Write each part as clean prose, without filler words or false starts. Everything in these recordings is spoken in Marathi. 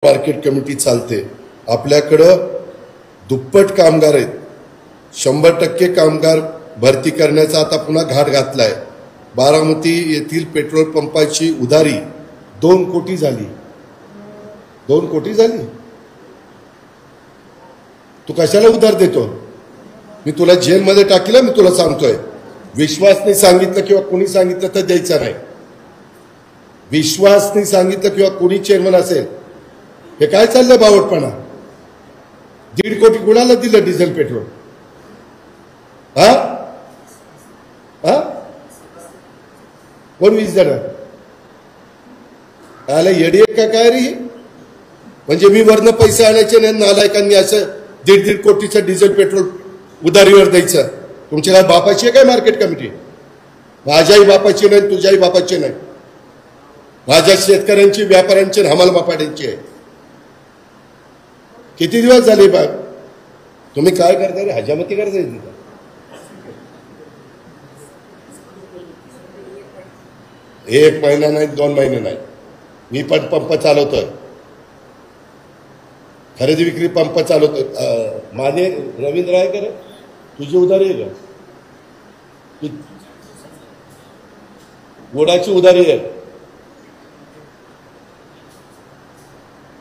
मार्केट कमिटी चालते। आपल्याकडं दुप्पट कामगार आहेत, 100% कामगार भरती करण्याचा आता पुन्हा घाट घातलाय। बारामती येथील पेट्रोल पंपाची उधारी 2 कोटी झाली। 2 कोटी झाली। तू कशाला उधार देतो? मी तुला जेलमध्ये टाकीला, मी तुला सांगतोय। विश्वासने सांगितलं किंवा कोणी सांगितलं तर द्यायचं नाही। विश्वासने सांगितलं किंवा कोणी चेअरमन असेल, हे काय चाललं बावटपणा? 1.5 कोटी कुणाला दिलं डिझेल पेट्रोल? हा हा कोण 20 जण आला येडी का काय रे? म्हणजे मी वरनं पैसे आणायचे नाही, नालायकांनी असं 1.5 कोटीचं डिझेल पेट्रोल उधारीवर द्यायचं। तुमच्या काय बापाची आहे काय मार्केट कमिटी? माझ्याही बापाची नाही, तुझ्याही बापाची नाही। माझ्या शेतकऱ्यांची, व्यापाऱ्यांची, हमाल बापाड्यांची आहे। किती दिवस झाले बा तुम्ही काय करता रे? हजामती करताय तिथं? एक महिना नाही, 2 महिने नाही। मी पण पंप चालवतोय, खरेदी विक्री पंप चालवतोय। माझे रवींद्र आहे का रे? तुझी उधारी आहे का? गोडाची उधारी आहे।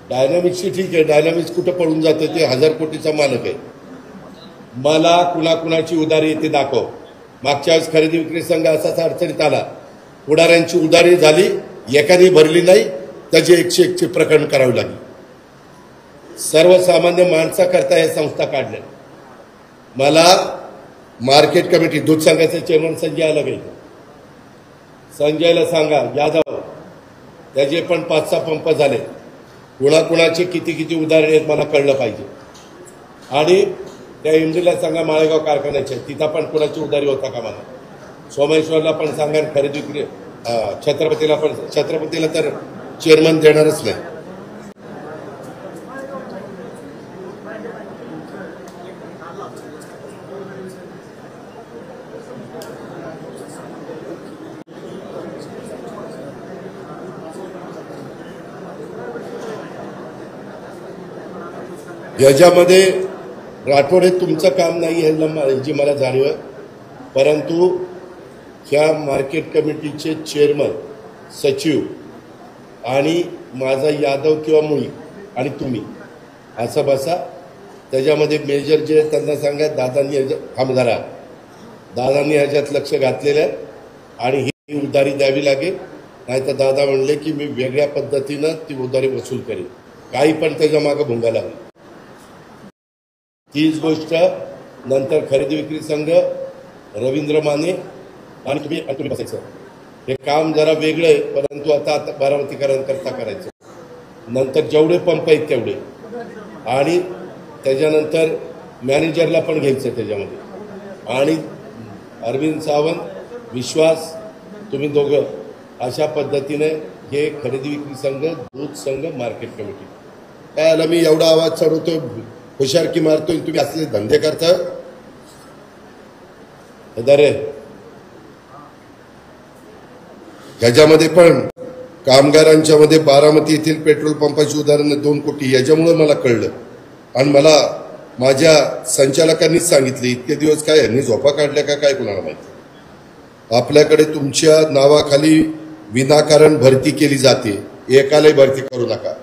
डायनामिक्सची ठीक आहे, डायनामिक्स कुठं पळून जाते? ते 1000 कोटीचा मालक आहे। मला कुणाकुणाची उधारी येते दाखव। मागच्या वेळेस खरेदी विक्री संघ असाच अडचणीत आला, पुढाऱ्यांची उधारी झाली, एकाने भरली नाही, त्याचे 101 प्रकरण करावे लागले। सर्वसामान्य माणसाकरता हे संस्था काढल्या। मला मार्केट कमिटी दूध संघाचे चेअरमन संजय आला गेले, संजयला सांगा यादव त्याचे पण 5-6 पंप झाले, कुणाकुणाचे किती किती उधारे आहेत मला कळलं पाहिजे। आणि त्या एमडीला सांगा माळेगाव कारखान्याचे तिथं पण कुणाची उधारी होता का मला? सोमेश्वरला पण सांगा, खरेदी विक्री छत्रपतीला पण, छत्रपतीला तर चेअरमन देणारच नाही। याच्यामध्ये राठोडे तुमचं काम नाही याची मला जाणीव आहे, परंतु ह्या मार्केट कमिटीचे चेअरमन, सचिव आणि माझा यादव किंवा मुळी आणि तुम्ही असं बसा। त्याच्यामध्ये मेजर जे त्यांना सांगा दादांनी हमदारा दादांनी ह्याच्यात लक्ष घातलेलं आहे आणि ही उधारी द्यावी लागेल, नाहीतर दादा म्हणले की मी वेगळ्या पद्धतीनं ती उधारी वसूल करेन, काही पण त्याच्या मागं भुंगा लागेल। तीच गोष्ट नंतर खरेदी विक्री संघ, रवींद्र माने आणि तुम्ही बसायचं। हे काम जरा वेगळं आहे, परंतु आता बारामतीकरांकरता करायचं। नंतर जेवढे पंप आहेत तेवढे, आणि त्याच्यानंतर मॅनेजरला पण घ्यायचं त्याच्यामध्ये, आणि अरविंद सावंत, विश्वास, तुम्ही दोघं अशा पद्धतीने हे खरेदी विक्री संघ, दूध संघ, मार्केट कमिटी। काय आला मी एवढा आवाज चढवतोय, हुशारकी मारतोय, तुम्ही असले धंदे करता? रे ह्याच्यामध्ये पण कामगारांच्या मध्ये बारामती येथील पेट्रोल पंपाची उदाहरणं 2 कोटी याच्यामुळे मला कळलं, आणि मला माझ्या संचालकांनीच सांगितले। इतके दिवस काय यांनी झोपा काढल्या का काय कुणाला माहिती। आपल्याकडे तुमच्या नावाखाली विनाकारण भरती केली जाते, एकालाही भरती करू नका।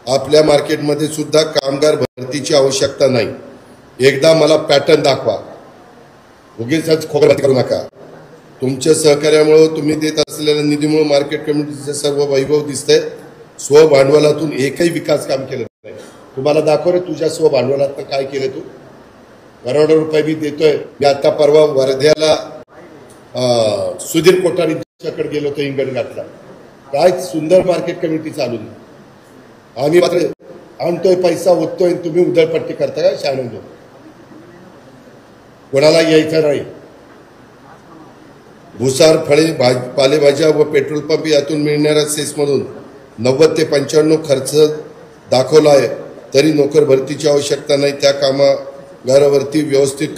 आपल्या मार्केटमध्ये सुद्धा कामगार भरतीची आवश्यकता नाही। एकदा मला पॅटर्न दाखवा, उगीच खोगभरती करू नका। तुमच्या सहकार्यामुळे, तुम्ही देत असलेल्या निधीमुळे मार्केट कमिटीचे सर्व वैभव दिसतंय। स्वभांडवलातून एकही विकास काम केलं नाही। तुम्हाला दाखव रे तुझ्या स्वभांडवलातून काय केलं तू? करोडो रुपये मी देतोय। मी आता परवा वर्ध्याला सुधीर कोठारीच्याकडे गेलो होतो, हिंगणघाटला। काय सुंदर मार्केट कमिटी चालू आहे। आम्ही मात्र आणतोय पैसा, ओततोय, तुम्ही उधळपट्टी करता का? शाळेत कोणाला यायचं नाही। भुसार, फळे, पालेभाज्या व पेट्रोल पंप यातून मिळणाऱ्या सेसमधून 90 ते 95 खर्च दाखवला आहे, तरी नोकर भरतीची आवश्यकता नाही। त्या कामागारावरती व्यवस्थित